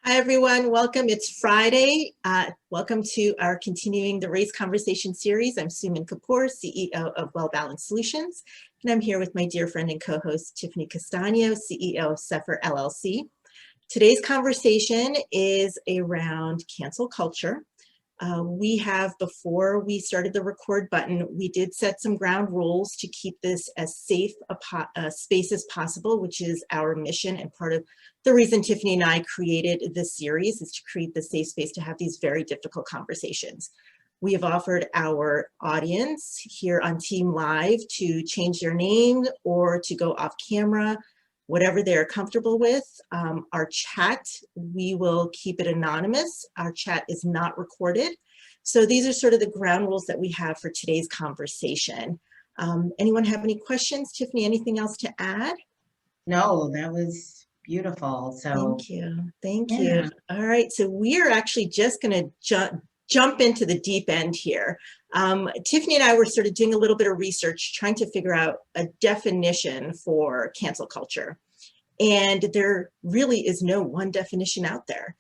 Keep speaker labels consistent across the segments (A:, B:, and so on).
A: Hi, everyone. Welcome. It's Friday. Welcome to our Continuing the Race Conversation series. I'm Suman Kapur, CEO of Well Balanced Solutions, and I'm here with my dear friend and co-host, Tiffany Castagno, CEO of Sefer LLC. Today's conversation is around cancel culture. Before we started the record button, we did set some ground rules to keep this as safe a space as possible, which is our mission and part of the reason Tiffany and I created this series is to create the safe space to have these very difficult conversations. We have offered our audience here on Team Live to change their name or to go off camera, whatever they're comfortable with. Our chat, we will keep it anonymous. Our chat is not recorded. So these are sort of the ground rules that we have for today's conversation. Anyone have any questions? Tiffany, anything else to add?
B: No, that was beautiful. So
A: thank you. Thank you. All right. So we are actually just going to jump into the deep end here. Tiffany and I were sort of doing a little bit of research, trying to figure out a definition for cancel culture. And there really is no one definition out there.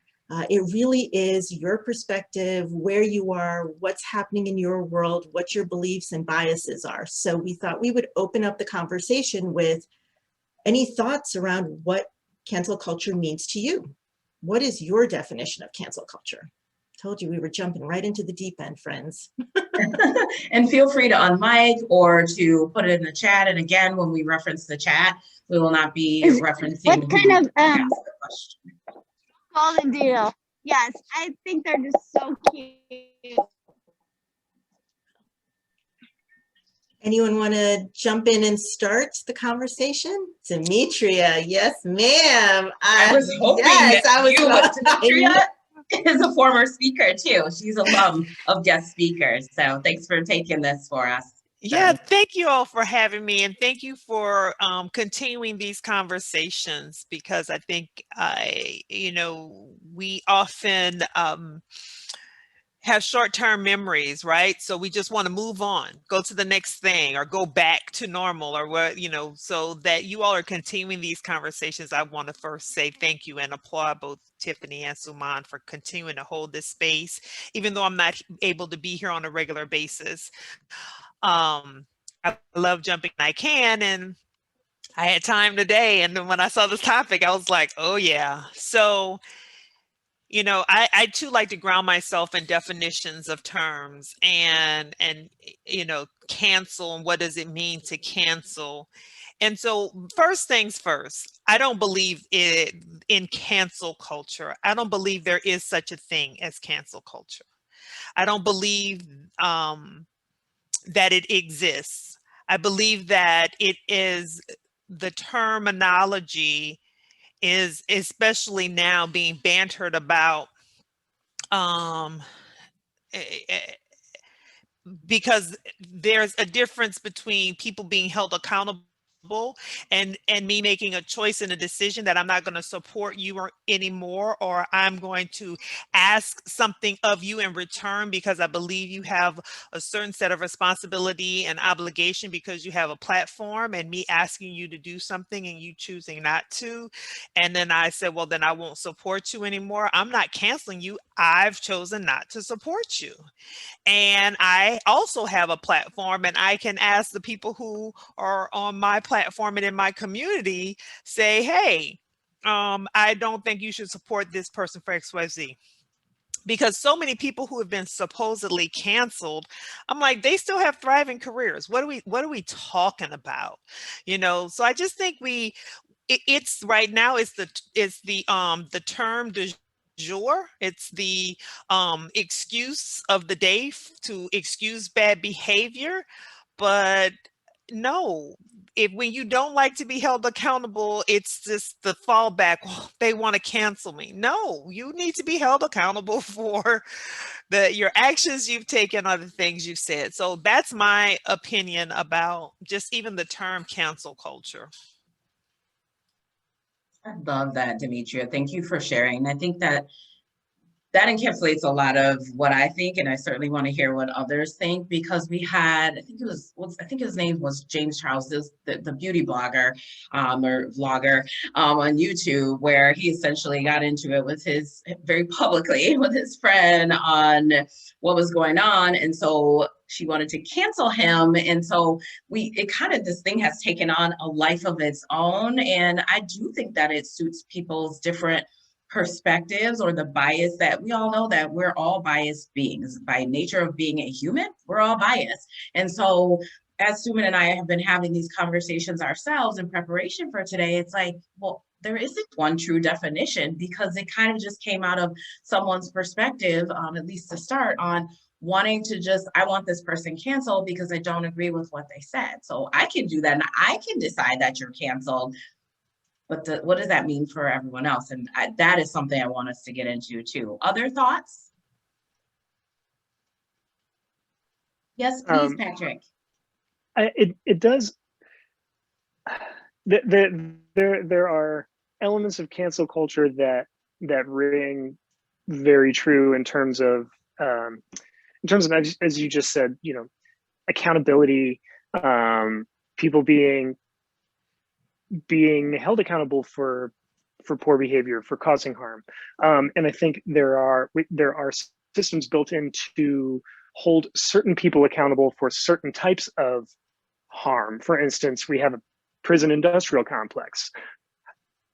A: It really is your perspective, where you are, what's happening in your world, what your beliefs and biases are. So we thought we would open up the conversation with any thoughts around what cancel culture means to you. What is your definition of cancel culture? Told you we were jumping right into the deep end, friends.
B: And feel free to unmic or to put it in the chat. And again, when we reference the chat, we will not be referencing.
C: What kind of golden deal? Yes, I think they're just so cute.
A: Anyone want to jump in and start the conversation? Demetria, yes, ma'am.
B: I was hoping Demetria is a former speaker too. She's alum of guest speakers. So thanks for taking this for us.
D: Yeah, thank you all for having me, and thank you for continuing these conversations, because I think we often have short-term memories, right? So we just want to move on, go to the next thing, or go back to normal, or what, so that you all are continuing these conversations. I want to first say thank you and applaud both Tiffany and Suman for continuing to hold this space, even though I'm not able to be here on a regular basis. I love jumping when I can, and I had time today. And then when I saw this topic, I was like, oh yeah. So I too like to ground myself in definitions of terms and cancel, and what does it mean to cancel? And so first things first, I don't believe in cancel culture. I don't believe there is such a thing as cancel culture. I don't believe that it exists. I believe that it is the terminology is especially now being bantered about because there's a difference between people being held accountable and me making a choice and a decision that I'm not going to support you anymore, or I'm going to ask something of you in return because I believe you have a certain set of responsibility and obligation because you have a platform, and me asking you to do something and you choosing not to. And then I said, well, then I won't support you anymore. I'm not canceling you. I've chosen not to support you. And I also have a platform, and I can ask the people who are on my platform and in my community, say, hey, I don't think you should support this person for XYZ. Because so many people who have been supposedly canceled, I'm like, they still have thriving careers. What are we talking about? So I just think it's right now, it's the term du jour. It's the excuse of the day to excuse bad behavior. But no, when you don't like to be held accountable, it's just the fallback. Well, they want to cancel me. No, you need to be held accountable for your actions you've taken or the things you've said. So that's my opinion about just even the term cancel culture.
B: I love that, Demetria. Thank you for sharing. I think that that encapsulates a lot of what I think, and I certainly want to hear what others think, because we had, I think his name was James Charles, the beauty blogger or vlogger on YouTube, where he essentially got into it with his, very publicly, with his friend on what was going on. And so she wanted to cancel him. And so this thing has taken on a life of its own. And I do think that it suits people's different perspectives, or the bias that we all know that we're all biased beings by nature of being a human. We're all biased. And so as Suman and I have been having these conversations ourselves in preparation for today, it's like, well, there isn't one true definition, because it kind of just came out of someone's perspective, at least to start, on wanting to just, I want this person canceled because I don't agree with what they said. So I can do that, and I can decide that you're canceled. But what does that mean for everyone else? And that is something I want us to get into too. Other thoughts? Yes, please, Patrick.
E: It does. There are elements of cancel culture that ring very true in terms of as you just said, you know, accountability, people being held accountable for poor behavior, for causing harm, and I think there are systems built in to hold certain people accountable for certain types of harm. For instance, we have a prison industrial complex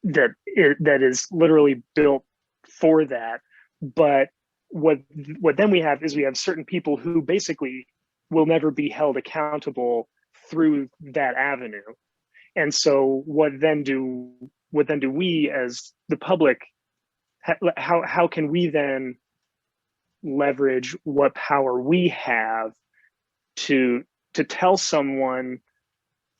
E: that is literally built for that. But what then we have certain people who basically will never be held accountable through that avenue. And so what then do we as the public, how can we then leverage what power we have to tell someone?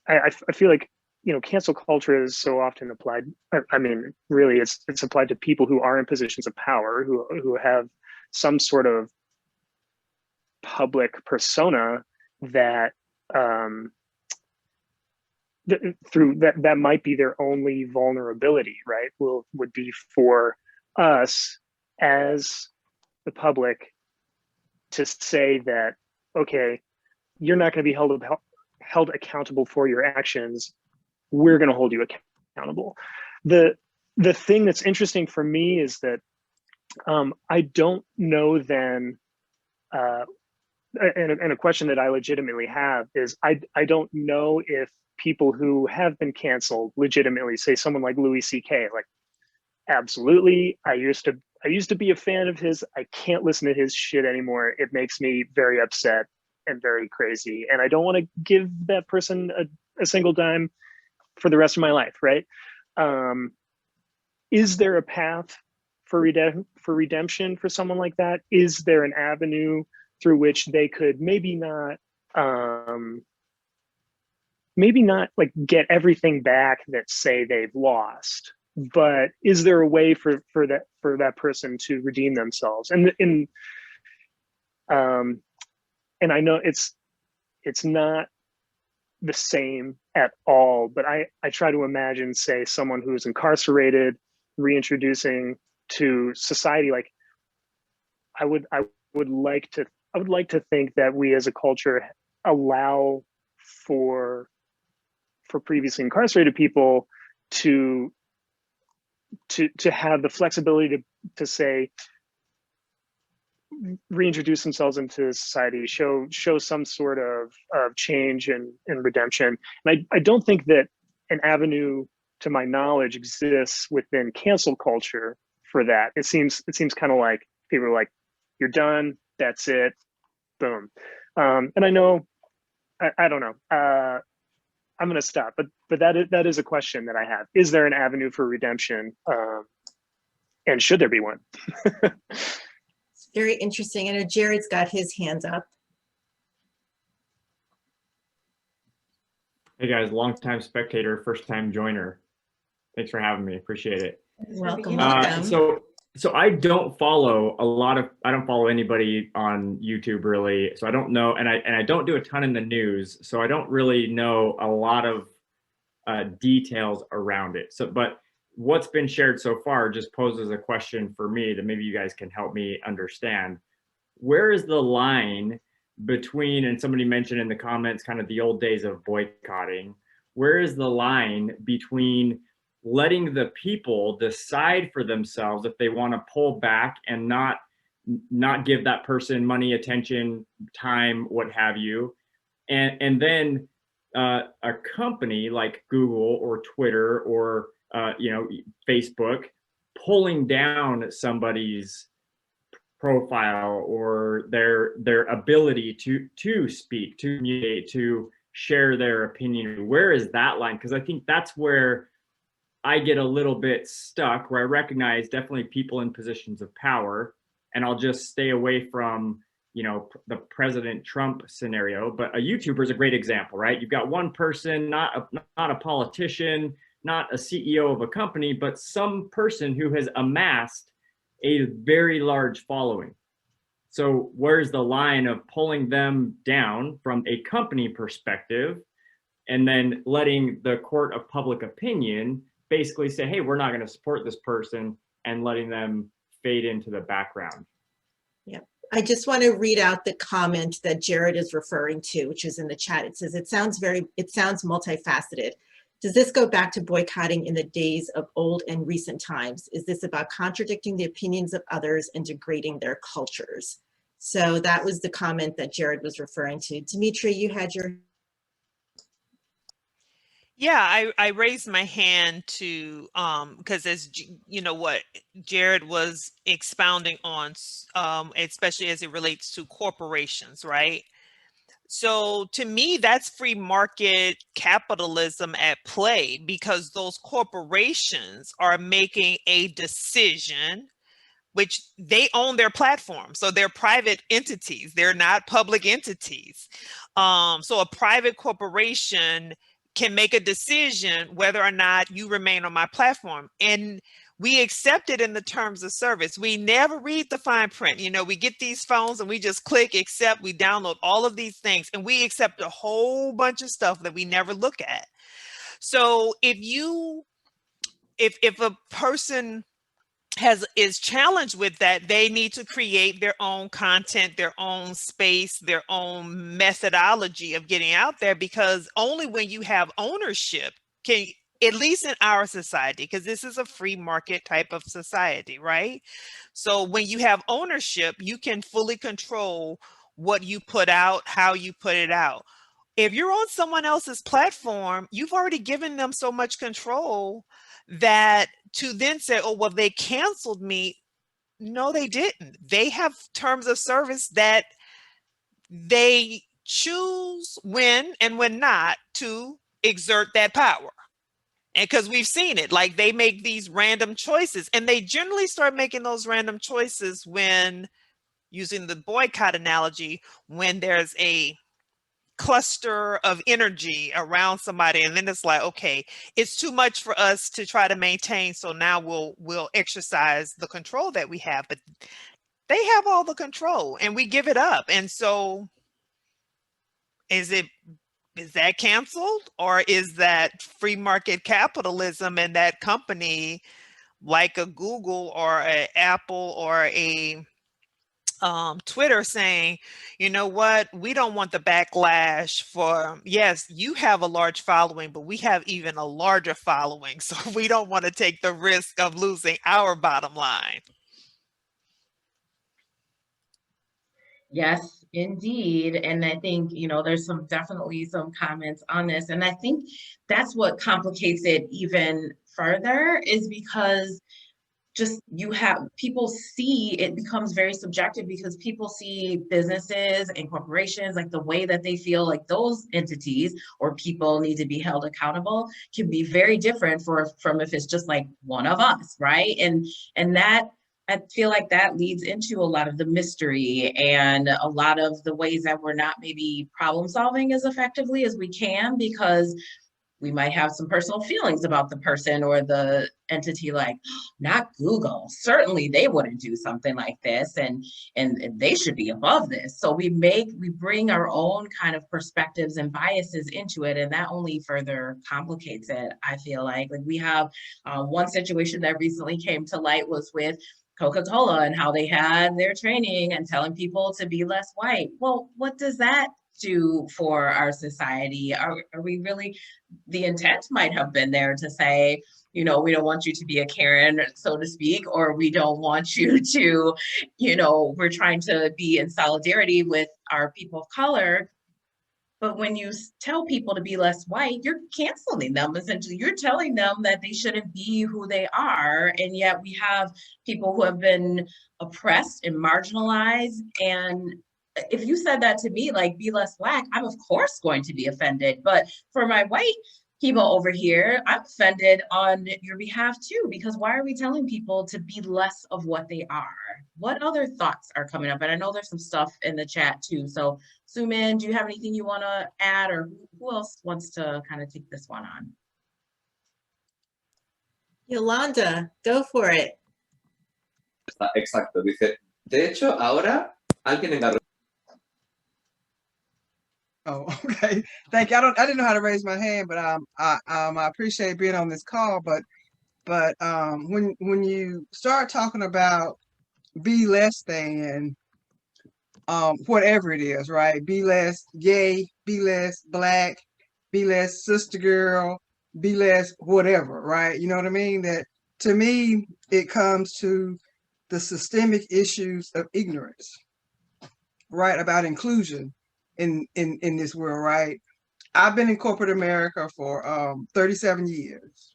E: I feel like, you know, cancel culture is so often applied. I mean, really, it's applied to people who are in positions of power, who have some sort of public persona that through that might be their only vulnerability, right? Would be for us as the public to say that, okay, you're not going to be held accountable for your actions. We're going to hold you accountable. The thing that's interesting for me is that I don't know then, and a question that I legitimately have is, I don't know if people who have been canceled legitimately, say someone like Louis C.K., like, absolutely, I used to be a fan of his. I can't listen to his shit anymore. It makes me very upset and very crazy, and I don't want to give that person a single dime for the rest of my life, right? Is there a path for redemption for someone like that? Is there an avenue through which they could maybe not like get everything back that, say, they've lost, but is there a way for that person to redeem themselves? And I know it's not the same at all, but I try to imagine, say, someone who's incarcerated reintroducing to society. Like, I would like to think that we as a culture allow for previously incarcerated people to have the flexibility to say, reintroduce themselves into society, show some sort of change and redemption. And I don't think that an avenue, to my knowledge, exists within cancel culture for that. It seems kind of like people are like, you're done, that's it, boom. And I know, I don't know. I'm going to stop, but that is a question that I have. Is there an avenue for redemption, and should there be one?
A: It's very interesting. I know Jared's got his hands up.
F: Hey guys, long-time spectator, first-time joiner. Thanks for having me. Appreciate it.
A: Welcome, welcome.
F: So I don't follow I don't follow anybody on YouTube really. So I don't know, and I don't do a ton in the news. So I don't really know a lot of details around it. So, but what's been shared so far just poses a question for me that maybe you guys can help me understand. Where is the line between, and somebody mentioned in the comments, kind of the old days of boycotting, where is the line between letting the people decide for themselves if they want to pull back and not give that person money, attention, time, what have you, and then a company like Google or Twitter or Facebook pulling down somebody's profile or their ability to speak, to communicate, to share their opinion. Where is that line? Because I think that's where I get a little bit stuck, where I recognize definitely people in positions of power, and I'll just stay away from the President Trump scenario. But a YouTuber is a great example, right? You've got one person, not a politician, not a CEO of a company, but some person who has amassed a very large following. So where's the line of pulling them down from a company perspective and then letting the court of public opinion basically say, hey, we're not going to support this person, and letting them fade into the background?
A: Yeah. I just want to read out the comment that Jared is referring to, which is in the chat. It says, it sounds multifaceted. Does this go back to boycotting in the days of old and recent times? Is this about contradicting the opinions of others and degrading their cultures? So that was the comment that Jared was referring to. Dimitri, you had your...
D: Yeah, I raised my hand to because as you know what Jared was expounding on, especially as it relates to corporations, right? So to me, that's free market capitalism at play, because those corporations are making a decision, which they own their platform. So they're private entities. They're not public entities. So a private corporation can make a decision whether or not you remain on my platform. And we accept it in the terms of service. We never read the fine print. We get these phones and we just click accept. We download all of these things and we accept a whole bunch of stuff that we never look at. So if a person is challenged with that, they need to create their own content, their own space, their own methodology of getting out there, because only when you have ownership can, at least in our society, because this is a free market type of society, right? So when you have ownership, you can fully control what you put out, how you put it out. If you're on someone else's platform, you've already given them so much control that to then say, oh, well, they canceled me. No, they didn't. They have terms of service that they choose when and when not to exert that power. And because we've seen it, like they make these random choices, and they generally start making those random choices when, using the boycott analogy, when there's a cluster of energy around somebody, and then it's like, okay, it's too much for us to try to maintain, so now we'll exercise the control that we have. But they have all the control and we give it up. And so is that canceled, or is that free market capitalism and that company like a Google or an Apple or a Twitter saying, you know what, we don't want the backlash for, yes, you have a large following, but we have even a larger following. So we don't want to take the risk of losing our bottom line.
B: Yes, indeed. And I think, there's definitely some comments on this. And I think that's what complicates it even further, is because people see, it becomes very subjective, because people see businesses and corporations, like the way that they feel like those entities or people need to be held accountable can be very different from if it's just like one of us, right? And that, I feel like that leads into a lot of the mystery and a lot of the ways that we're not maybe problem solving as effectively as we can, because we might have some personal feelings about the person or the entity, like not Google. Certainly they wouldn't do something like this, and they should be above this. So we bring our own kind of perspectives and biases into it, and that only further complicates it. I feel like we have one situation that recently came to light was with Coca-Cola and how they had their training and telling people to be less white. Well, what does that do for our society? Are we really, the intent might have been there to say, we don't want you to be a Karen, so to speak, or we don't want you to, we're trying to be in solidarity with our people of color. But when you tell people to be less white, you're canceling them. Essentially, you're telling them that they shouldn't be who they are. And yet we have people who have been oppressed and marginalized. And if you said that to me, like, be less Black, I'm of course going to be offended. But for my white people over here, I'm offended on your behalf too, because why are we telling people to be less of what they are? What other thoughts are coming up? And I know there's some stuff in the chat too. So Suman, do you have anything you want to add, or who else wants to kind of take this one on?
A: Yolanda, go for it.
G: Exacto, dice, de hecho, ahora alguien en la...
H: Oh, okay. Thank you. I didn't know how to raise my hand, but I appreciate being on this call. But when you start talking about be less than whatever it is, right? Be less gay, be less Black, be less sister girl, be less whatever, right? You know what I mean? That to me, it comes to the systemic issues of ignorance, right? About inclusion in this world, right? I've been in corporate America for 37 years.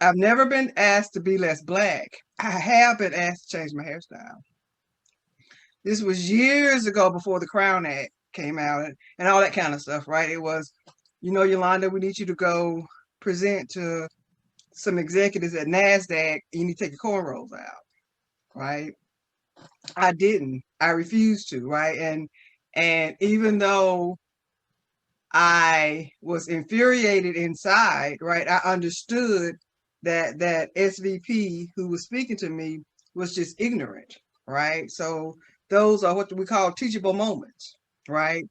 H: I've never been asked to be less Black. I have been asked to change my hairstyle. This was years ago before the Crown Act came out and all that kind of stuff, right? It was, Yolanda, we need you to go present to some executives at NASDAQ. You need to take your cornrows out, right? I didn't. I refused to, right? And even though I was infuriated inside, right, I understood that SVP who was speaking to me was just ignorant, right? So those are what we call teachable moments, right?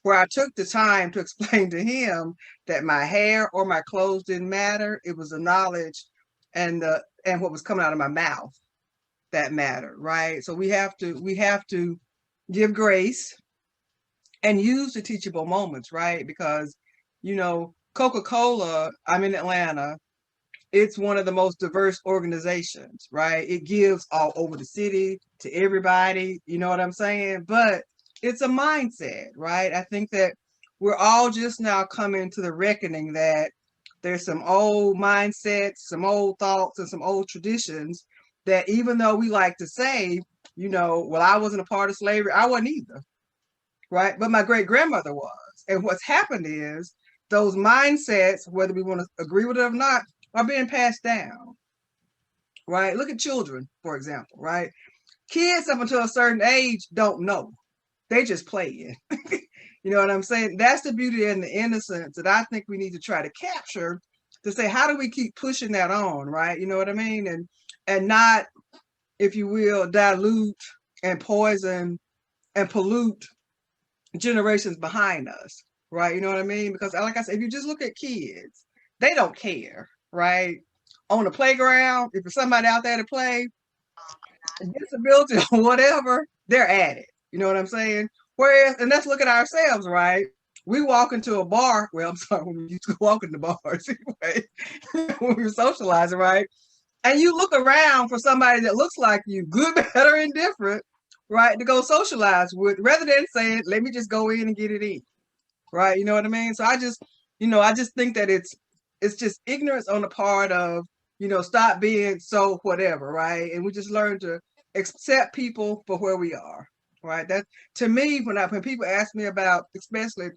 H: Where I took the time to explain to him that my hair or my clothes didn't matter. It was the knowledge and what was coming out of my mouth that mattered, right? So we have to give grace and use the teachable moments, right? Because, Coca-Cola, I'm in Atlanta, it's one of the most diverse organizations, right? It gives all over the city to everybody, you know what I'm saying? But it's a mindset, right? I think that we're all just now coming to the reckoning that there's some old mindsets, some old thoughts, and some old traditions that even though we like to say, well, I wasn't a part of slavery, I wasn't either, right? But my great grandmother was. And what's happened is those mindsets, whether we want to agree with it or not, are being passed down, right? Look at children, for example, right? Kids up until a certain age don't know. They just play it. You know what I'm saying? That's the beauty and the innocence that I think we need to try to capture, to say, how do we keep pushing that on, right? You know what I mean? And not, if you will, dilute and poison and pollute generations behind us, right? You know what I mean? Because like I said, if you just look at kids, they don't care, right? On the playground, if there's somebody out there to play, disability or whatever, they're at it. You know what I'm saying? Whereas, and let's look at ourselves, right? We walk into a bar. Well, I'm sorry, when we used to walk into bars anyway, when we were socializing, right? And you look around for somebody that looks like you, good, better, and different, right? To go socialize with, rather than saying, let me just go in and get it in, right? You know what I mean? So I just think that it's just ignorance on the part of, stop being so whatever, right? And we just learn to accept people for where we are, right? That, to me, when people ask me about, especially,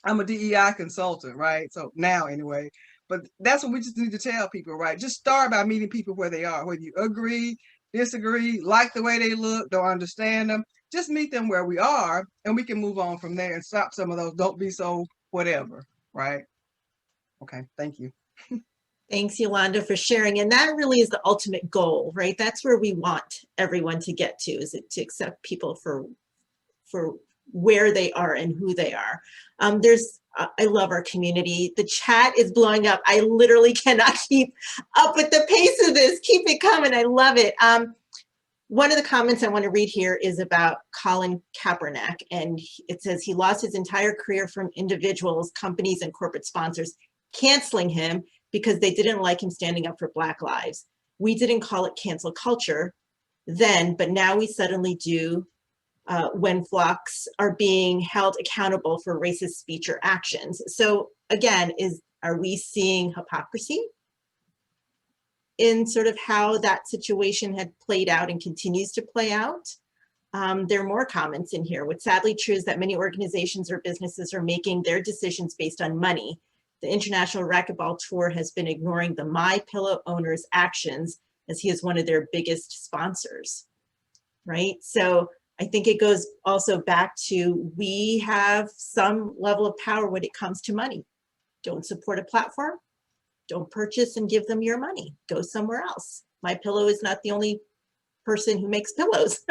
H: I'm a DEI consultant, right? So now anyway, but that's what we just need to tell people, right? Just start by meeting people where they are, whether you agree, disagree, like the way they look, don't understand them, just meet them where we are, and we can move on from there and stop some of those don't be so whatever, right? Okay, thank you.
A: Thanks, Yolanda, for sharing. And that really is the ultimate goal, right? That's where we want everyone to get to, is to accept people for where they are and who they are. I love our community. The chat is blowing up. I literally cannot keep up with the pace of this. Keep it coming. I love it. One of the comments I want to read here is about Colin Kaepernick, and it says he lost his entire career from individuals, companies, and corporate sponsors canceling him because they didn't like him standing up for Black lives. We didn't call it cancel culture then, but now we suddenly do when flocks are being held accountable for racist speech or actions. So again, are we seeing hypocrisy in sort of how that situation had played out and continues to play out? There are more comments in here. What's sadly true is that many organizations or businesses are making their decisions based on money. The International Racquetball Tour has been ignoring the My Pillow owner's actions as he is one of their biggest sponsors, right? So I think it goes also back to, we have some level of power when it comes to money. Don't support a platform, don't purchase and give them your money. Go somewhere else. My Pillow is not the only person who makes pillows.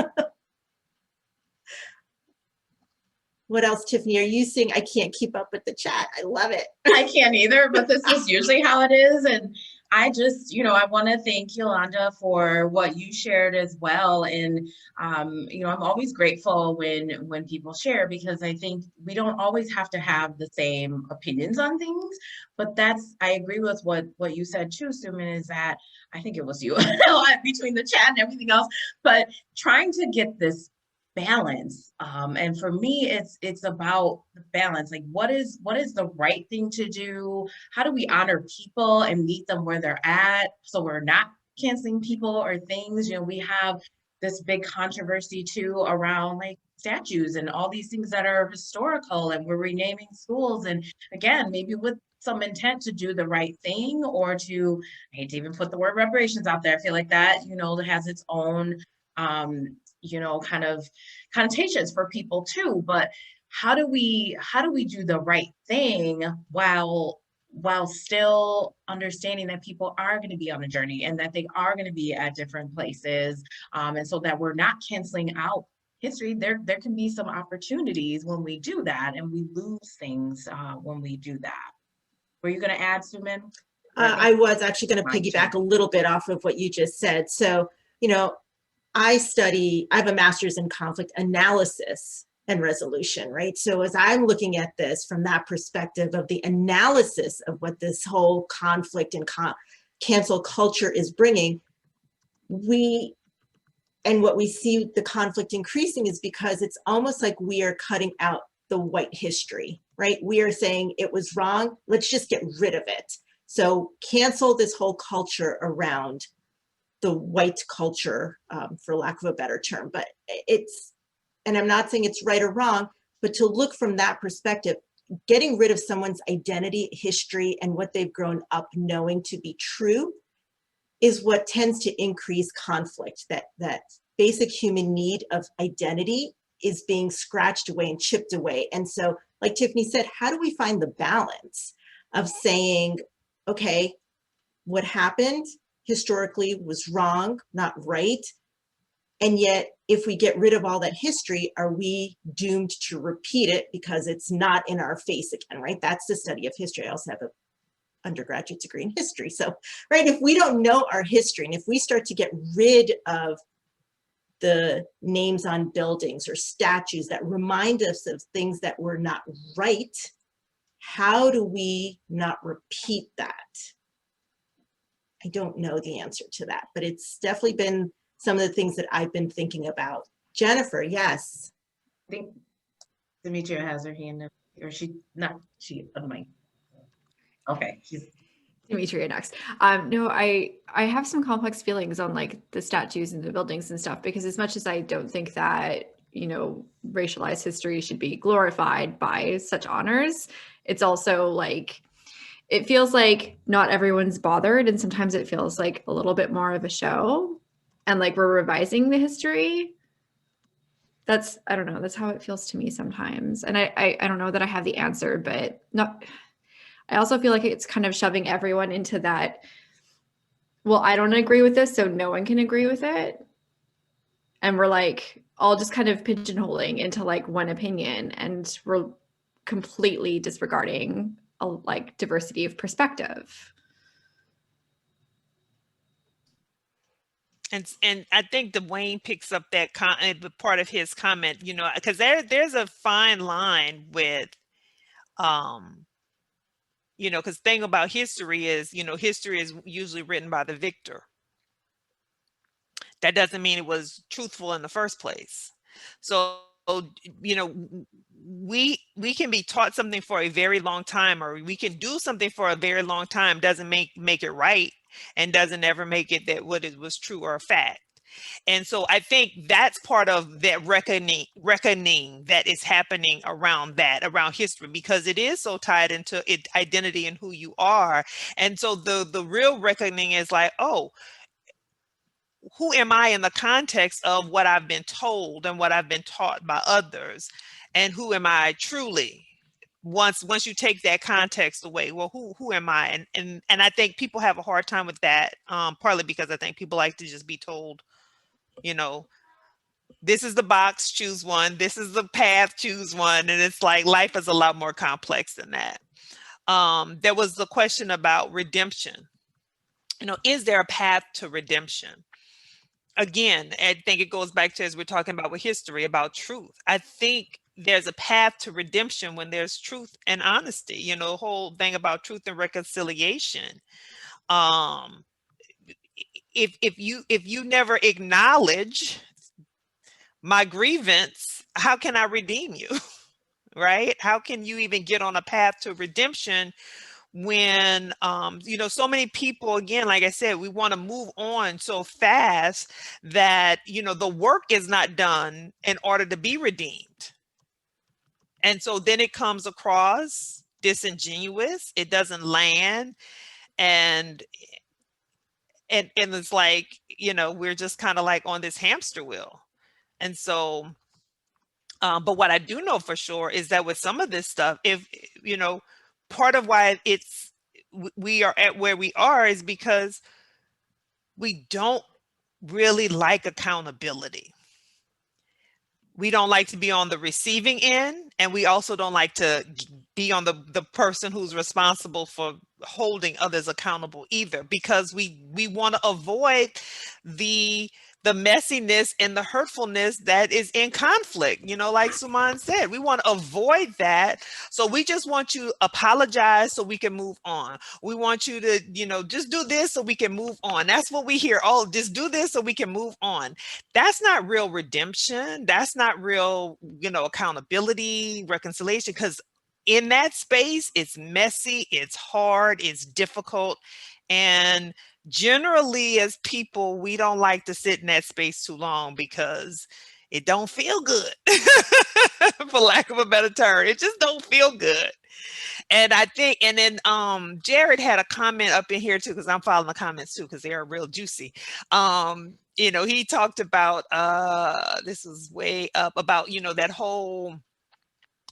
A: What else, Tiffany, are you seeing? I can't keep up with the chat. I love it.
B: I can't either, but this is usually how it is. And I just, I want to thank Yolanda for what you shared as well. And, I'm always grateful when people share, because I think we don't always have to have the same opinions on things. But I agree with what you said too, Suman, is that I think it was you between the chat and everything else, but trying to get this balance. And for me, it's about the balance. Like, what is the right thing to do? How do we honor people and meet them where they're at, so we're not canceling people or things? We have this big controversy too around like statues and all these things that are historical, and we're renaming schools. And again, maybe with some intent to do the right thing, or to, I hate to even put the word reparations out there. I feel like that, has its own kind of connotations for people too. But how do we do the right thing while still understanding that people are going to be on a journey, and that they are going to be at different places, and so that we're not canceling out history. There can be some opportunities when we do that, and we lose things when we do that. Were you going to add, Suman?
A: I was actually going to piggyback a little bit off of what you just said. So, I have a master's in conflict analysis and resolution, right? So as I'm looking at this from that perspective of the analysis of what this whole conflict and cancel culture is bringing, what we see the conflict increasing is because it's almost like we are cutting out the white history, right? We are saying it was wrong, let's just get rid of it. So cancel this whole culture around the white culture, for lack of a better term. But and I'm not saying it's right or wrong, but to look from that perspective, getting rid of someone's identity, history, and what they've grown up knowing to be true is what tends to increase conflict. That basic human need of identity is being scratched away and chipped away. And so, like Tiffany said, how do we find the balance of saying, okay, what happened historically was wrong, not right. And yet, if we get rid of all that history, are we doomed to repeat it because it's not in our face again, right? That's the study of history. I also have an undergraduate degree in history. So, right, if we don't know our history, and if we start to get rid of the names on buildings or statues that remind us of things that were not right, how do we not repeat that? I don't know the answer to that, but it's definitely been some of the things that I've been thinking about. Jennifer, yes.
B: I think Demetria has her hand up, or on mic. Okay, she's
I: Demetria next. No, I have some complex feelings on like the statues and the buildings and stuff, because as much as I don't think that, racialized history should be glorified by such honors, it's also like, it feels like not everyone's bothered, and sometimes it feels like a little bit more of a show, and like we're revising the history. I don't know, that's how it feels to me sometimes. And I don't know that I have the answer, but I also feel like it's kind of shoving everyone into that, well, I don't agree with this, so no one can agree with it. And we're like all just kind of pigeonholing into like one opinion, and we're completely disregarding like diversity of perspective.
D: And I think Dwayne picks up that part of his comment, you know, because there's a fine line with, you know, because thing about history is, you know, history is usually written by the victor. That doesn't mean it was truthful in the first place. So, you know, we can be taught something for a very long time, or we can do something for a very long time, doesn't make it right, and doesn't ever make it that what it was true or a fact. And so I think that's part of that reckoning that is happening around history, because it is so tied into identity and who you are. And so the real reckoning is like, oh, who am I in the context of what I've been told and what I've been taught by others, and who am I truly? Once you take that context away, well, who am I? And I think people have a hard time with that, partly because I think people like to just be told, you know, this is the box, choose one. This is the path, choose one. And it's like life is a lot more complex than that. There was the question about redemption. You know, is there a path to redemption? Again, I think it goes back to, as we're talking about with history, about truth. I think there's a path to redemption when there's truth and honesty, you know, the whole thing about truth and reconciliation. If you never acknowledge my grievance, how can I redeem you? Right? How can you even get on a path to redemption when, you know, so many people, again, like I said, we want to move on so fast that, you know, the work is not done in order to be redeemed. And so then it comes across disingenuous, it doesn't land, and it's like, you know, we're just kind of like on this hamster wheel. And so, but what I do know for sure is that with some of this stuff, if, you know, part of why we are at where we are is because we don't really like accountability. We don't like to be on the receiving end, and we also don't like to be on the person who's responsible for holding others accountable either, because we want to avoid the messiness and the hurtfulness that is in conflict. You know, like Suman said, we want to avoid that. So we just want you to apologize so we can move on. We want you to, you know, just do this so we can move on. That's what we hear. Oh, just do this so we can move on. That's not real redemption. That's not real, you know, accountability, reconciliation, because in that space, it's messy, it's hard, it's difficult. And generally, as people, we don't like to sit in that space too long because it don't feel good, for lack of a better term. It just don't feel good. And I think, and then Jared had a comment up in here too, because I'm following the comments too, because they are real juicy. You know, he talked about, this was way up, about, you know, that whole,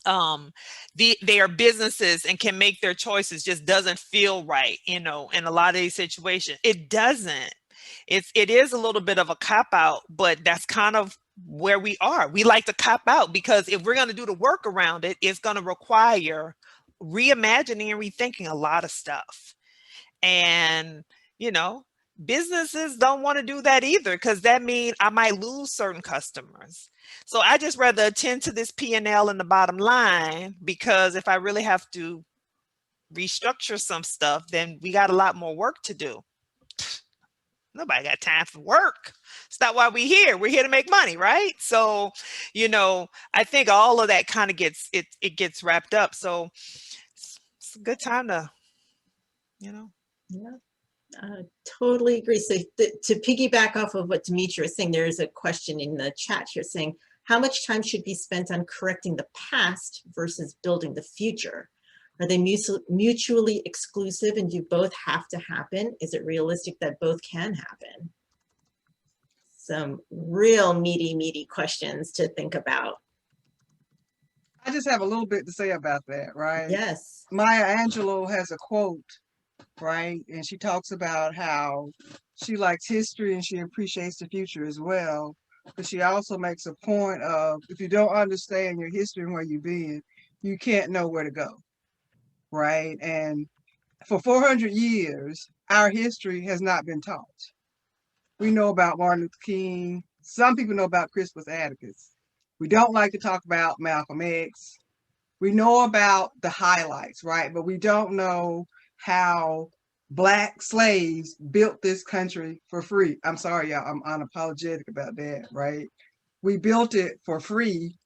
D: they are businesses and can make their choices, just doesn't feel right, you know, in a lot of these situations. It doesn't. It is a little bit of a cop out, but that's kind of where we are. We like to cop out because if we're going to do the work around it, it's going to require reimagining and rethinking a lot of stuff. And, you know, businesses don't want to do that either, because that means I might lose certain customers. So I just rather attend to this P&L and the bottom line, because if I really have to restructure some stuff, then we got a lot more work to do. Nobody got time for work. It's not why we're here. We're here to make money, right? So, you know, I think all of that kind of gets, it gets wrapped up. So it's a good time to, you know.
A: Yeah, totally agree. So to piggyback off of what Demetria was saying, there is a question in the chat here saying, how much time should be spent on correcting the past versus building the future? Are they mutually exclusive, and do both have to happen? Is it realistic that both can happen? Some real meaty questions to think about.
H: I just have a little bit to say about that, right?
A: Yes.
H: Maya Angelou has a quote, right? And she talks about how she likes history and she appreciates the future as well. But she also makes a point of, if you don't understand your history and where you've been, you can't know where to go, right? And for 400 years, our history has not been taught. We know about Martin Luther King. Some people know about Crispus Attucks. We don't like to talk about Malcolm X. We know about the highlights, right? But we don't know how Black slaves built this country for free. I'm sorry, y'all, I'm unapologetic about that, right? We built it for free,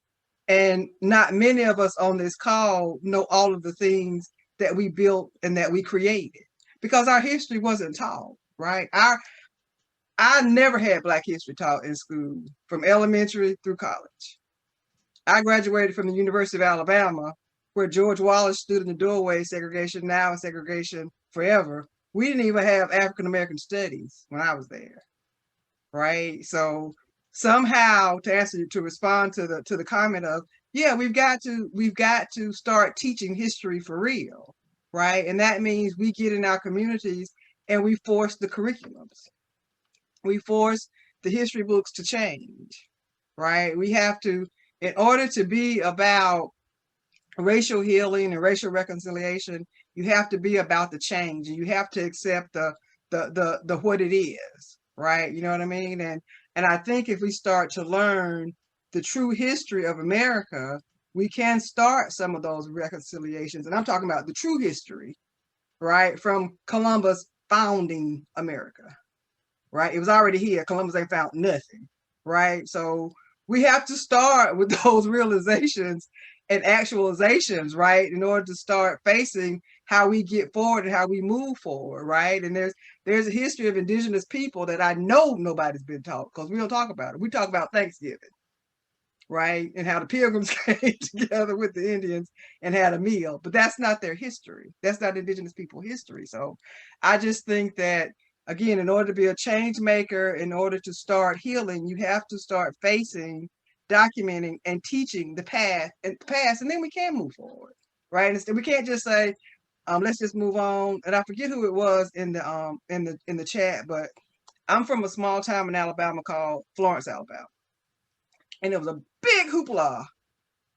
H: and not many of us on this call know all of the things that we built and that we created because our history wasn't taught, right? I never had Black history taught in school from elementary through college. I graduated from the University of Alabama, where George Wallace stood in the doorway, segregation now and segregation forever. We didn't even have African American studies when I was there, right? So somehow, to respond to the comment of, yeah, we've got to start teaching history for real, right? And that means we get in our communities and we force the curriculums. We force the history books to change, right? We have to, in order to be about racial healing and racial reconciliation, you have to be about the change, and you have to accept the what it is, right? You know what I mean? And I think if we start to learn the true history of America, we can start some of those reconciliations. And I'm talking about the true history, right? From Columbus founding America, right? It was already here. Columbus ain't found nothing, right? So we have to start with those realizations and actualizations, right? In order to start facing how we get forward and how we move forward, right? And there's a history of indigenous people that I know nobody's been taught because we don't talk about it. We talk about Thanksgiving, right? And how the Pilgrims came together with the Indians and had a meal, but that's not their history. That's not indigenous people history. So I just think that, again, in order to be a change maker, in order to start healing, you have to start facing, documenting, and teaching the past, and then we can move forward, right? And we can't just say, let's just move on. And I forget who it was in the chat, but I'm from a small town in Alabama called Florence, Alabama, and there was a big hoopla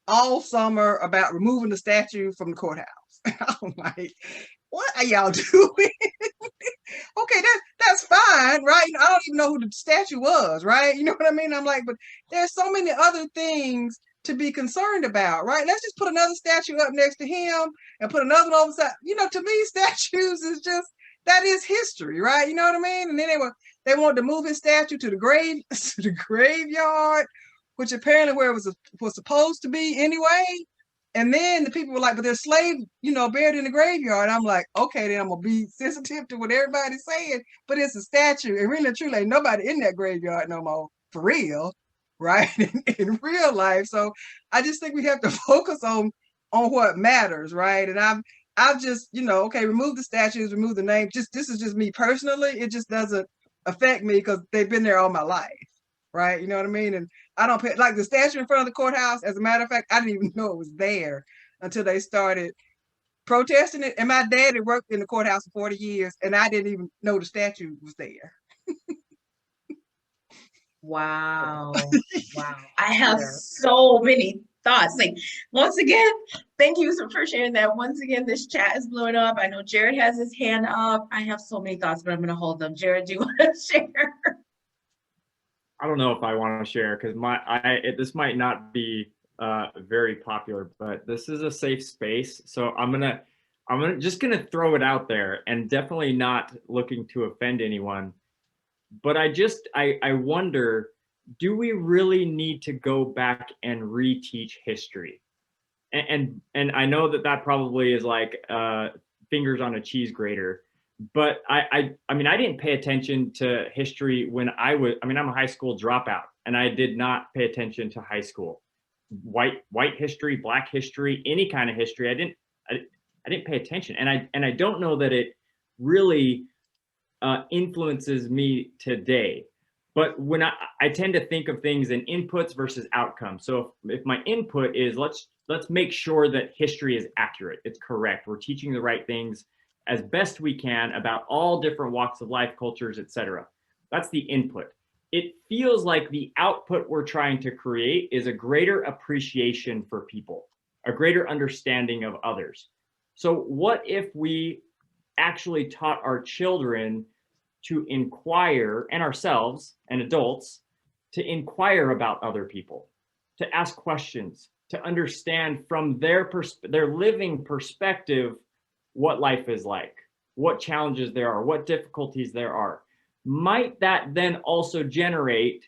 H: all summer about removing the statue from the courthouse. I'm like, what are y'all doing? Okay, that's fine, right? I don't even know who the statue was, right? You know what I mean? I'm like, but there's so many other things to be concerned about, right? Let's just put another statue up next to him and put another one over side. You know, to me, statues is just, that is history, right? You know what I mean? And then they wanted to move his statue to the graveyard, which apparently where it was supposed to be anyway. And then the people were like, but there's slaves, buried in the graveyard. I'm like, okay, then I'm going to be sensitive to what everybody's saying, but it's a statue. And really and truly, ain't nobody in that graveyard no more, for real, right? In real life. So I just think we have to focus on what matters, right? And I've just, okay, remove the statues, remove the name. This is just me personally. It just doesn't affect me because they've been there all my life, right? You know what I mean? And I don't pay, like the statue in front of the courthouse. As a matter of fact, I didn't even know it was there until they started protesting it. And my dad had worked in the courthouse for 40 years, and I didn't even know the statue was there.
B: Wow. Wow. I have so many thoughts. Like, once again, thank you for sharing that. Once again, this chat is blowing up. I know Jared has his hand up. I have so many thoughts, but I'm going to hold them. Jared, do you want to share?
F: I don't know if I want to share because this might not be very popular, but this is a safe space. So I'm just gonna throw it out there, and definitely not looking to offend anyone. But I wonder, do we really need to go back and reteach history? And I know that probably is like fingers on a cheese grater. But I mean, I didn't pay attention to history when I'm a high school dropout, and I did not pay attention to high school. White history, Black history, any kind of history. I didn't pay attention. And I don't know that it really influences me today. But when I tend to think of things in inputs versus outcomes. So if my input is let's make sure that history is accurate, it's correct, we're teaching the right things as best we can about all different walks of life, cultures, etc. That's the input. It feels like the output we're trying to create is a greater appreciation for people, a greater understanding of others. So what if we actually taught our children to inquire, and ourselves and adults, to inquire about other people, to ask questions, to understand from their living perspective what life is like, what challenges there are, what difficulties there are. Might that then also generate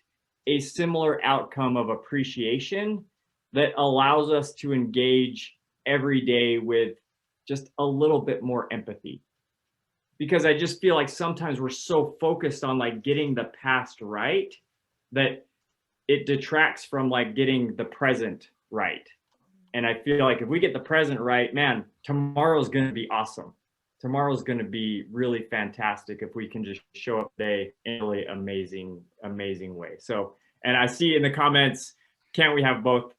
F: a similar outcome of appreciation that allows us to engage every day with just a little bit more empathy? Because I just feel like sometimes we're so focused on like getting the past right that it detracts from like getting the present right. And I feel like if we get the present right, man, tomorrow's going to be awesome. Tomorrow's going to be really fantastic if we can just show up today in a really amazing way. So, and I see in the comments, can't we have both?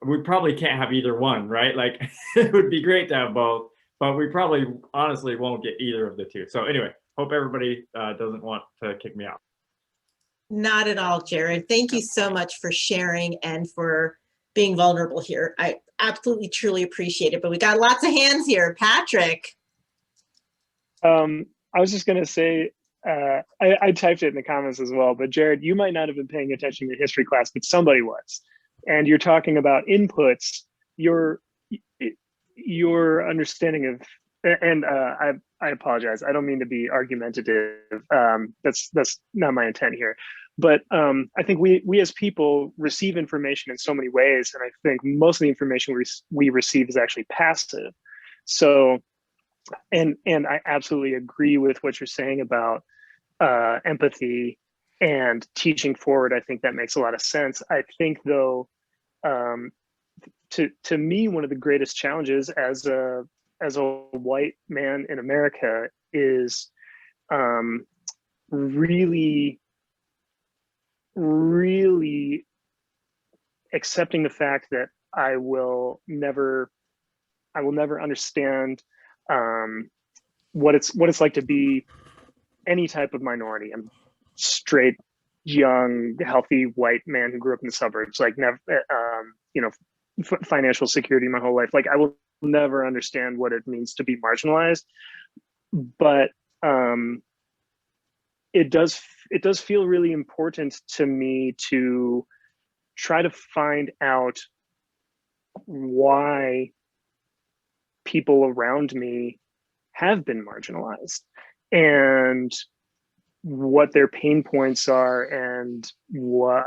F: We probably can't have either one, right? Like it would be great to have both, but we probably honestly won't get either of the two. So anyway, hope everybody doesn't want to kick me out.
A: Not at all, Jared. Thank you so much for sharing and for being vulnerable here. I absolutely, truly appreciate it. But we got lots of hands here. Patrick.
E: I was just going to say, I typed it in the comments as well, but Jared, you might not have been paying attention to history class, but somebody was. And you're talking about inputs, your understanding of, and I apologize, I don't mean to be argumentative. That's not my intent here. But I think we as people receive information in so many ways, and I think most of the information we receive is actually passive. So, and I absolutely agree with what you're saying about empathy and teaching forward. I think that makes a lot of sense. I think though, to me, one of the greatest challenges as a white man in America is really accepting the fact that I will never understand what it's like to be any type of minority. I'm straight, young, healthy white man who grew up in the suburbs, like never, financial security my whole life. Like I will never understand what it means to be marginalized, but it does feel really important to me to try to find out why people around me have been marginalized and what their pain points are and what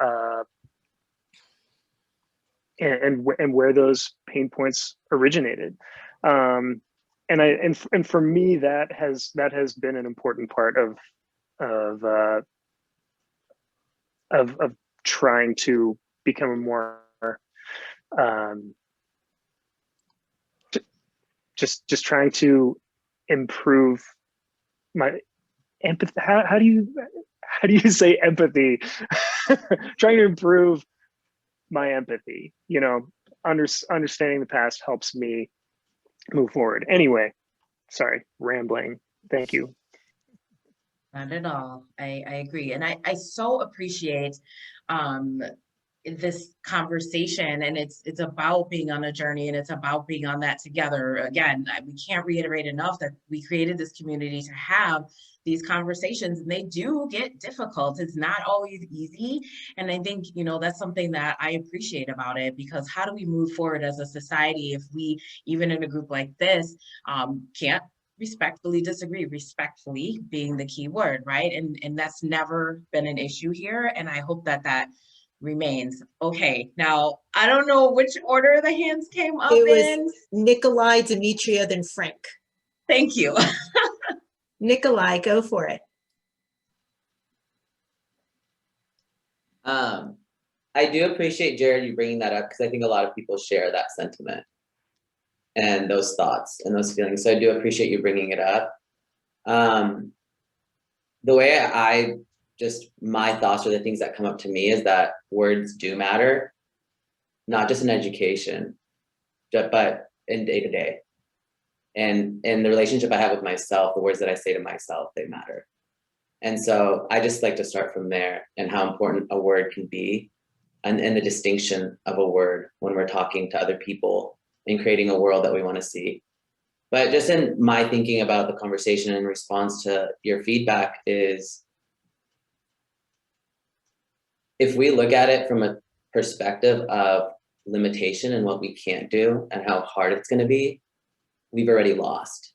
E: and where those pain points originated. And for me, that has been an important part of trying to become a more just trying to improve my empathy. How do you say empathy? Trying to improve my empathy, understanding the past helps me move forward. Anyway, sorry, rambling. Thank you.
B: Not at all. I agree. And I so appreciate this conversation, and it's about being on a journey, and it's about being on that together. Again, we can't reiterate enough that we created this community to have these conversations, and they do get difficult. It's not always easy. And I think, that's something that I appreciate about it, because how do we move forward as a society if we, even in a group like this, can't respectfully disagree, respectfully being the key word, right? And that's never been an issue here. And I hope that remains. Okay, now I don't know which order the hands came up in.
A: Nikolai, Demetria, then Frank.
B: Thank you.
A: Nikolai, go for it.
G: I do appreciate, Jared, you bringing that up, because I think a lot of people share that sentiment and those thoughts and those feelings. So I do appreciate you bringing it up. The way I just my thoughts or the things that come up to me is that words do matter, not just in education, but in day to day. And in the relationship I have with myself, the words that I say to myself, they matter. And so I just like to start from there and how important a word can be and the distinction of a word when we're talking to other people and creating a world that we want to see. But just in my thinking about the conversation in response to your feedback is, if we look at it from a perspective of limitation and what we can't do and how hard it's going to be, we've already lost.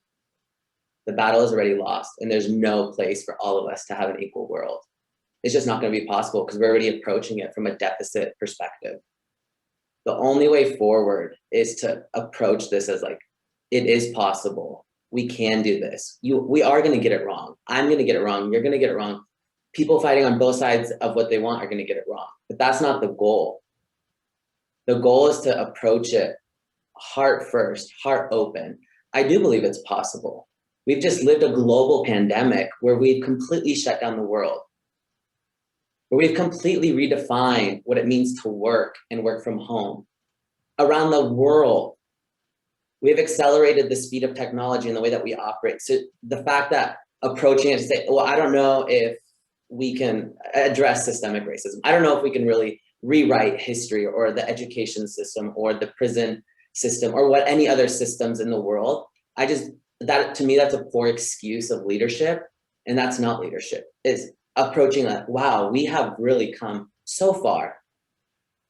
G: The battle is already lost, and there's no place for all of us to have an equal world. It's just not going to be possible because we're already approaching it from a deficit perspective. The only way forward is to approach this as like, it is possible. We can do this. We are going to get it wrong. I'm going to get it wrong. You're going to get it wrong. People fighting on both sides of what they want are going to get it wrong. But that's not the goal. The goal is to approach it heart first, heart open. I do believe it's possible. We've just lived a global pandemic where we've completely shut down the world, where we've completely redefined what it means to work and work from home. Around the world, we've accelerated the speed of technology and the way that we operate. So the fact that approaching it to say, well, I don't know if we can address systemic racism. I don't know if we can really rewrite history or the education system or the prison system or what any other systems in the world. That to me, that's a poor excuse of leadership. And that's not leadership. It's approaching that, wow, we have really come so far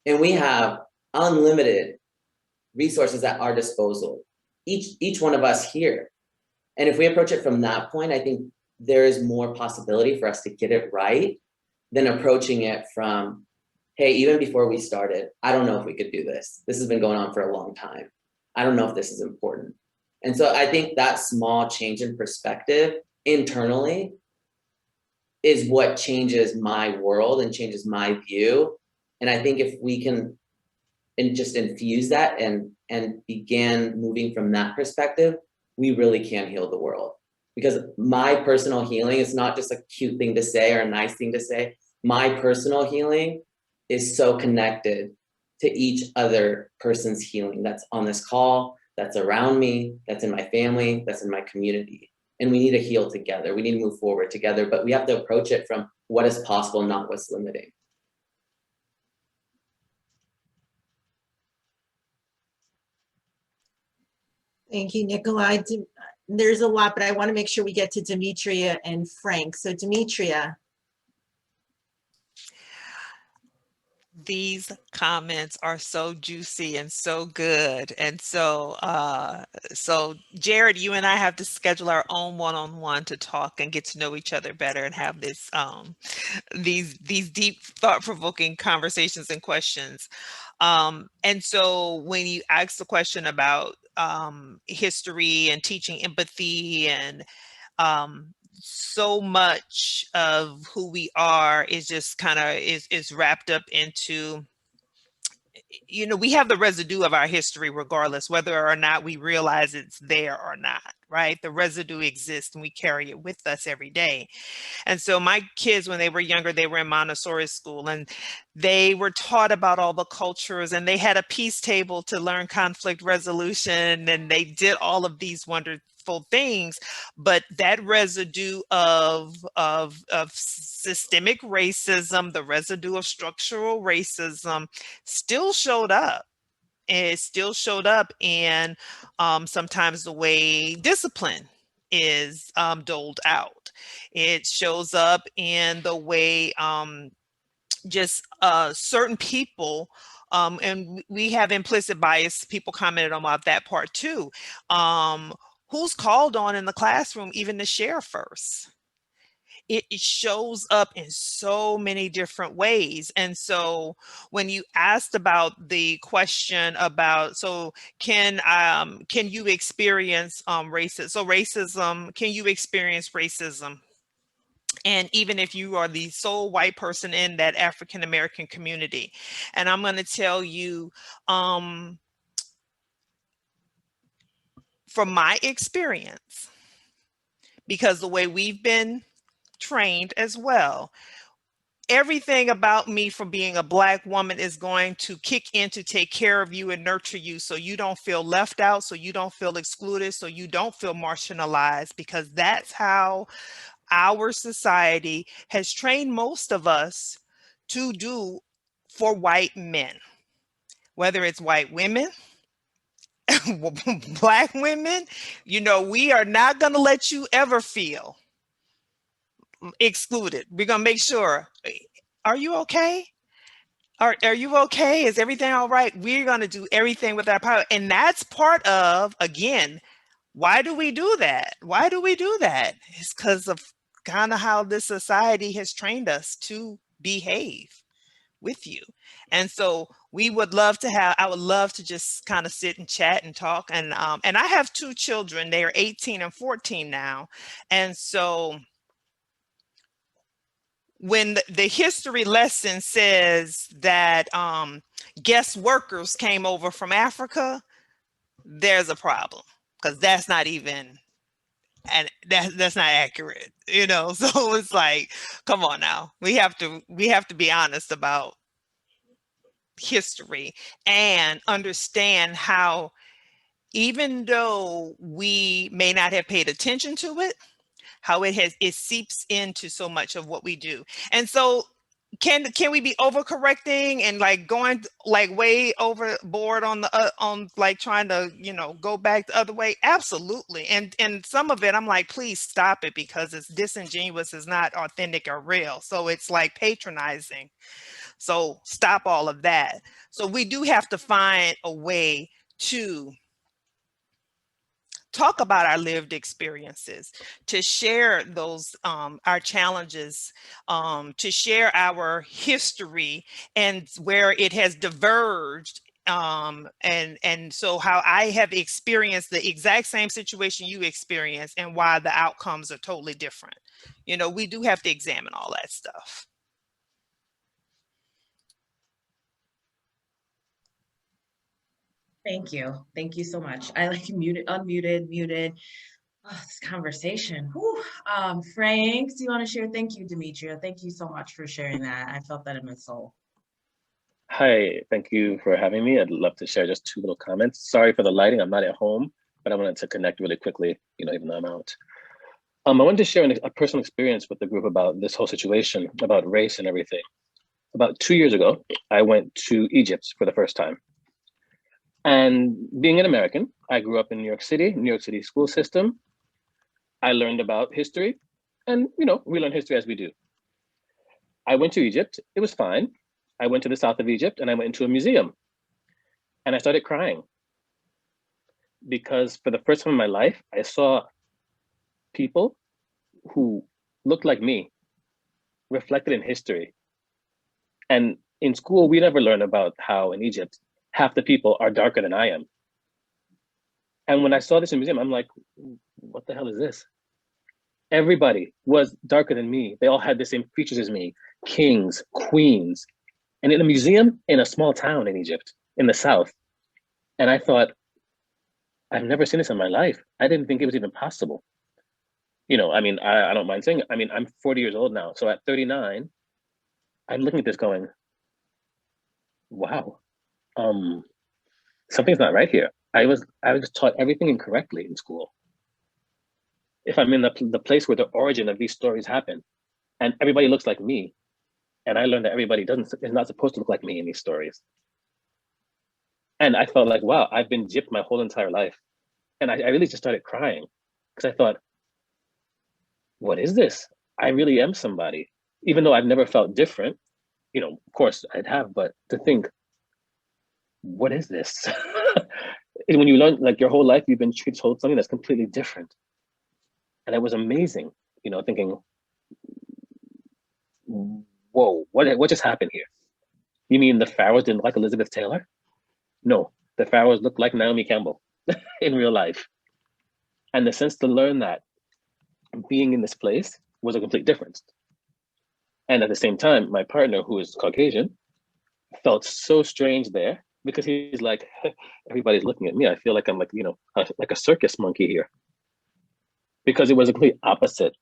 G: and we have unlimited resources at our disposal, each one of us here. And if we approach it from that point, I think there is more possibility for us to get it right than approaching it from, hey, even before we started, I don't know if we could do this. This has been going on for a long time. I don't know if this is important. And so I think that small change in perspective internally is what changes my world and changes my view. And I think if we can just infuse that and begin moving from that perspective, we really can heal the world. Because my personal healing is not just a cute thing to say or a nice thing to say. My personal healing is so connected to each other person's healing that's on this call, that's around me, that's in my family, that's in my community. And we need to heal together. We need to move forward together, but we have to approach it from what is possible, not what's limiting.
A: Thank you, Nikolai. There's a lot, but I want to make sure we get to Demetria and Frank. So Demetria.
D: These comments are so juicy and so good. And so, so Jared, you and I have to schedule our own one-on-one to talk and get to know each other better and have this, these deep thought-provoking conversations and questions. And so when you ask the question about history and teaching empathy and so much of who we are is just kind of is wrapped up into, you know, we have the residue of our history regardless whether or not we realize it's there or not, right? The residue exists and we carry it with us every day. And so my kids, when they were younger, they were in Montessori school and they were taught about all the cultures and they had a peace table to learn conflict resolution and they did all of these wonderful things, but that residue of systemic racism, the residue of structural racism still showed up. It still showed up in sometimes the way discipline is doled out. It shows up in the way just certain people, and we have implicit bias, people commented on about that part too. Who's called on in the classroom even to share first? It shows up in so many different ways. And so when you asked about the question about, so can you experience racism? So racism, can you experience racism? And even if you are the sole white person in that African-American community. And I'm going to tell you, from my experience, because the way we've been trained as well, everything about me from being a Black woman is going to kick in to take care of you and nurture you so you don't feel left out, so you don't feel excluded, so you don't feel marginalized, because that's how our society has trained most of us to do for white men, whether it's white women, Black women. You know, we are not going to let you ever feel excluded. We're going to make sure, are you okay? Are you okay? Is everything all right? We're going to do everything with our power. And that's part of, again, why do we do that? Why do we do that? It's because of kind of how this society has trained us to behave with you. And so we would love to have, I would love to just kind of sit and chat and talk. And I have two children. They are 18 and 14 now. And so when the history lesson says that guest workers came over from Africa, there's a problem, because that's not even, and that's not accurate, you know. So it's like, come on now, we have to be honest about history and understand how, even though we may not have paid attention to it, how it seeps into so much of what we do. And so can we be overcorrecting and like going like way overboard on the on like trying to, you know, go back the other way? Absolutely. And some of it I'm like, please stop it, because it's disingenuous, it's not authentic or real. So it's like patronizing. So stop all of that. So we do have to find a way to talk about our lived experiences, to share those our challenges, to share our history and where it has diverged, and so how I have experienced the exact same situation you experienced and why the outcomes are totally different. You know, we do have to examine all that stuff.
B: Thank you. Thank you so much. I like muted, unmuted, muted. Oh, this conversation. Whew. Frank, do you want to share? Thank you, Demetria. Thank you so much for sharing that. I felt that in my soul.
J: Hi, thank you for having me. I'd love to share just two little comments. Sorry for the lighting, I'm not at home, but I wanted to connect really quickly, you know, even though I'm out. I wanted to share a personal experience with the group about this whole situation, about race and everything. About 2 years ago, I went to Egypt for the first time. And being an American, I grew up in New York City school system. I learned about history, and you know, we learn history as we do. I went to Egypt, it was fine. I went to the south of Egypt and I went into a museum and I started crying, because for the first time in my life, I saw people who looked like me reflected in history. And in school, we never learn about how in Egypt, half the people are darker than I am. And when I saw this in the museum, I'm like, what the hell is this? Everybody was darker than me. They all had the same features as me, kings, queens, and in a museum in a small town in Egypt, in the south. And I thought, I've never seen this in my life. I didn't think it was even possible. You know, I mean, I don't mind saying it. I mean, I'm 40 years old now. So at 39, I'm looking at this going, wow, something's not right here. I was taught everything incorrectly in school. If I'm in the place where the origin of these stories happen, and everybody looks like me, and I learned that everybody is not supposed to look like me in these stories. And I felt like, wow, I've been gypped my whole entire life. And I really just started crying, because I thought, what is this? I really am somebody, even though I've never felt different. You know, of course I'd have, but to think, what is this? And when you learn, like your whole life, you've been told something that's completely different. And it was amazing, you know, thinking, whoa, what just happened here? You mean the pharaohs didn't like Elizabeth Taylor? No, the pharaohs looked like Naomi Campbell in real life. And the sense to learn that being in this place was a complete difference. And at the same time, my partner, who is Caucasian, felt so strange there, because he's like, everybody's looking at me. I feel like I'm like, you know, like a circus monkey here. Because it was a complete opposite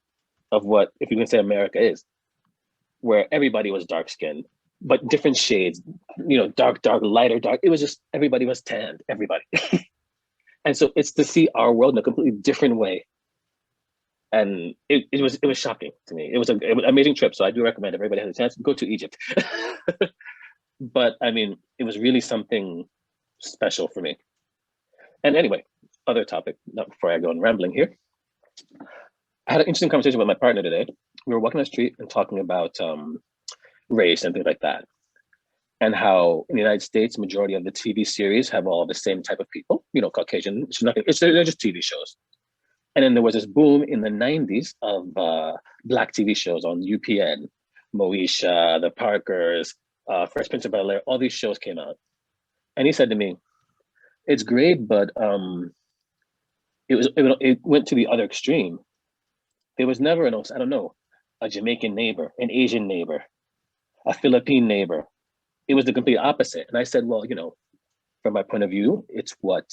J: of what, if you can say, America is. where everybody was dark skinned, but different shades, dark, lighter, dark. It was just, everybody was tanned, everybody. And so it's to see our world in a completely different way. And it was shocking to me. It was an amazing trip. So I do recommend everybody has a chance to go to Egypt. But I mean, it was really something special for me. And anyway, other topic, not before I go on rambling here. I had an interesting conversation with my partner today. We were walking on the street and talking about race and things like that. And how in the United States, majority of the TV series have all the same type of people, Caucasian, they're just TV shows. And then there was this boom in the 90s of Black TV shows on UPN, Moesha, The Parkers, Fresh Prince of Bel-Air, all these shows came out. And he said to me, it's great, but it went to the other extreme. There was never a Jamaican neighbor, an Asian neighbor, a Philippine neighbor. It was the complete opposite. And I said, well, from my point of view, it's what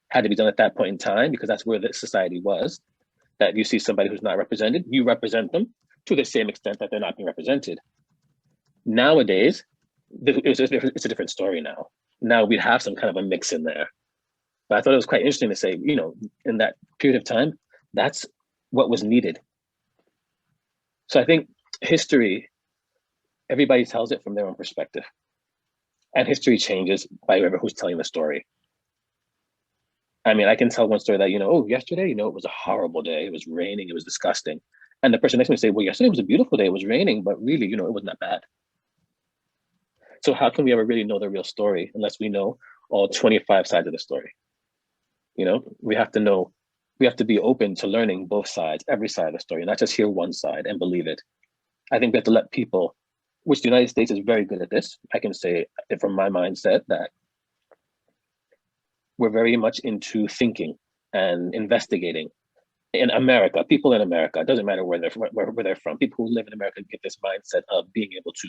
J: had to be done at that point in time, because that's where the society was. That if you see somebody who's not represented, you represent them to the same extent that they're not being represented. Nowadays, it's a different story now. Now we have some kind of a mix in there. But I thought it was quite interesting to say, in that period of time, that's what was needed. So I think history, everybody tells it from their own perspective. And history changes by whoever who's telling the story. I mean, I can tell one story that, yesterday, it was a horrible day. It was raining, it was disgusting. And the person next to me say, well, yesterday was a beautiful day. It was raining, but really, it wasn't that bad. So how can we ever really know the real story unless we know all 25 sides of the story? We have to be open to learning both sides, every side of the story, not just hear one side and believe it. I think we have to let people, which the United States is very good at this. I can say from my mindset that we're very much into thinking and investigating. In America, people in America, it doesn't matter where they're from, people who live in America get this mindset of being able to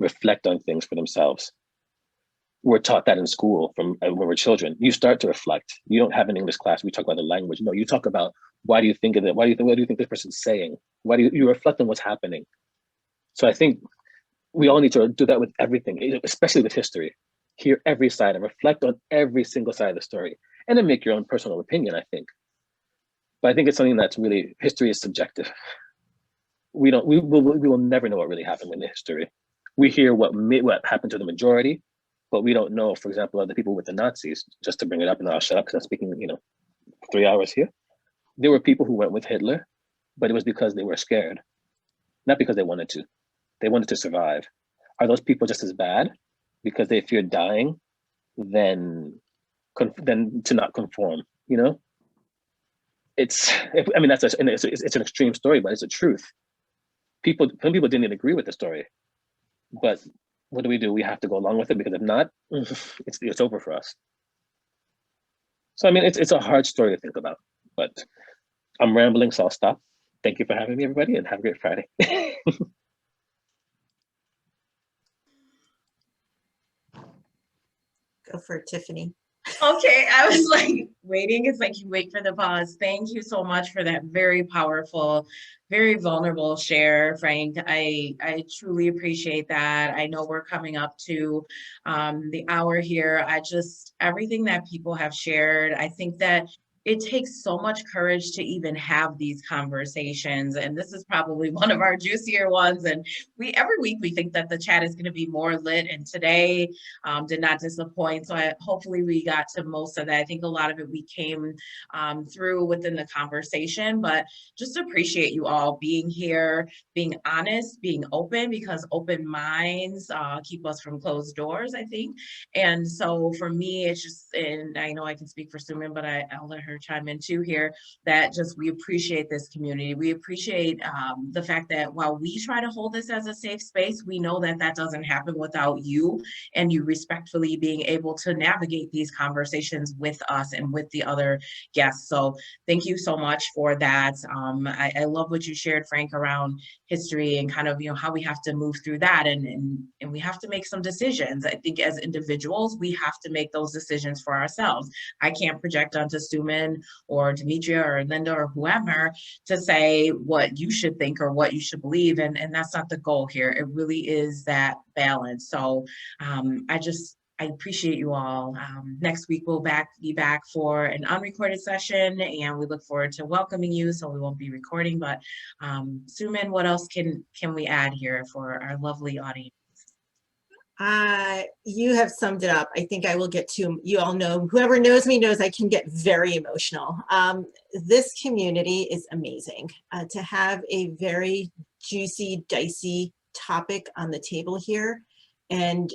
J: reflect on things for themselves. We're taught that in school from when we're children. You start to reflect. You don't have an English class. We talk about the language. No, you talk about why do you think of it? What do you think this person's saying? Why do you reflect on what's happening? So I think we all need to do that with everything, especially with history. Hear every side and reflect on every single side of the story, and then make your own personal opinion, I think. But I think it's something that's really, history is subjective. We will never know what really happened in history. We hear what happened to the majority, but we don't know, for example, of the people with the Nazis. Just to bring it up, and I'll shut up because I'm speaking, 3 hours here. There were people who went with Hitler, but it was because they were scared, not because they wanted to. They wanted to survive. Are those people just as bad because they feared dying than to not conform? It's an extreme story, but it's the truth. Some people didn't even agree with the story, but what do? We have to go along with it, because if not, it's over for us. So I mean, it's a hard story to think about, but I'm rambling, so I'll stop. Thank you for having me, everybody, and have a great Friday.
A: Go for it, Tiffany.
B: Okay, I was like waiting. It's like you wait for the pause. Thank you so much for that very powerful, very vulnerable share, Frank. I truly appreciate that. I know we're coming up to the hour here. Everything that people have shared, I think that it takes so much courage to even have these conversations. And this is probably one of our juicier ones. And every week we think that the chat is going to be more lit, and today did not disappoint. So hopefully we got to most of that. I think a lot of it we came through within the conversation, but just appreciate you all being here, being honest, being open, because open minds keep us from closed doors, I think. And so for me, it's just, and I know I can speak for Suman, but I'll let her chime in too here, that just we appreciate this community. We appreciate the fact that while we try to hold this as a safe space, we know that that doesn't happen without you, and you respectfully being able to navigate these conversations with us and with the other guests. So thank you so much for that. I love what you shared, Frank, around history and kind of, how we have to move through that, and we have to make some decisions. I think as individuals, we have to make those decisions for ourselves. I can't project onto Suman Suman or Demetria or Linda or whoever to say what you should think or what you should believe. And that's not the goal here. It really is that balance. So I appreciate you all. Next week we'll be back for an unrecorded session, and we look forward to welcoming you. So we won't be recording, but Suman, what else can we add here for our lovely audience?
A: You have summed it up. I think I will get to, you all know, whoever knows me knows I can get very emotional. This community is amazing. To have a very juicy, dicey topic on the table here and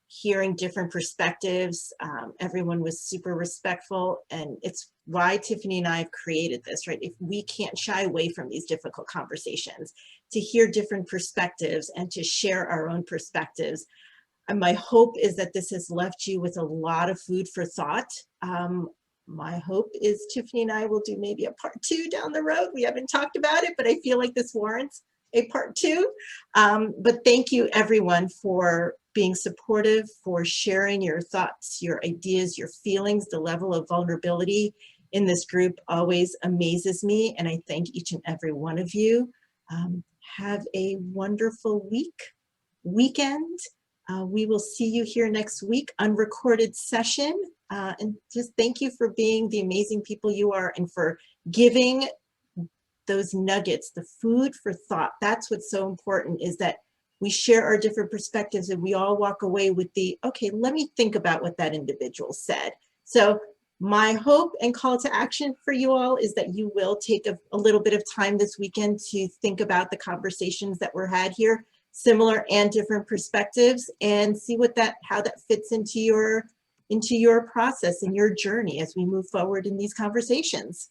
A: hearing different perspectives. Everyone was super respectful, and it's why Tiffany and I have created this, right? If we can't shy away from these difficult conversations, to hear different perspectives and to share our own perspectives. And my hope is that this has left you with a lot of food for thought. My hope is Tiffany and I will do maybe a part 2 down the road. We haven't talked about it, but I feel like this warrants a part 2. But thank you everyone for being supportive, for sharing your thoughts, your ideas, your feelings. The level of vulnerability in this group always amazes me, and I thank each and every one of you. Have a wonderful weekend. We will see you here next week, unrecorded session. And just thank you for being the amazing people you are and for giving those nuggets, the food for thought. That's what's so important, is that we share our different perspectives and we all walk away with the, okay, let me think about what that individual said. So my hope and call to action for you all is that you will take a little bit of time this weekend to think about the conversations that were had here, similar and different perspectives, and see how that fits into your process and your journey as we move forward in these conversations.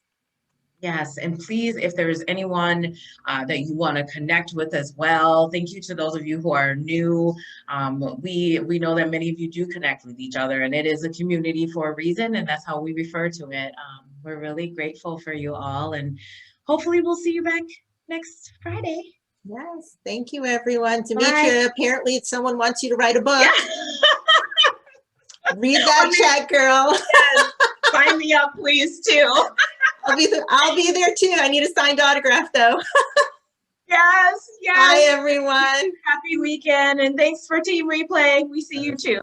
B: Yes, and please, if there's anyone that you want to connect with as well, thank you to those of you who are new. We know that many of you do connect with each other, and it is a community for a reason, and that's how we refer to it. We're really grateful for you all, and hopefully we'll see you back next Friday.
A: Yes, thank you everyone. Demetria, apparently someone wants you to write a book.
B: Yeah.
A: Read that chat, girl.
B: Yes. Sign me up, please, too.
A: I'll be there too. I need a signed autograph though.
B: Yes.
A: Bye everyone.
B: Happy weekend, and thanks for Team Replay. We see you too.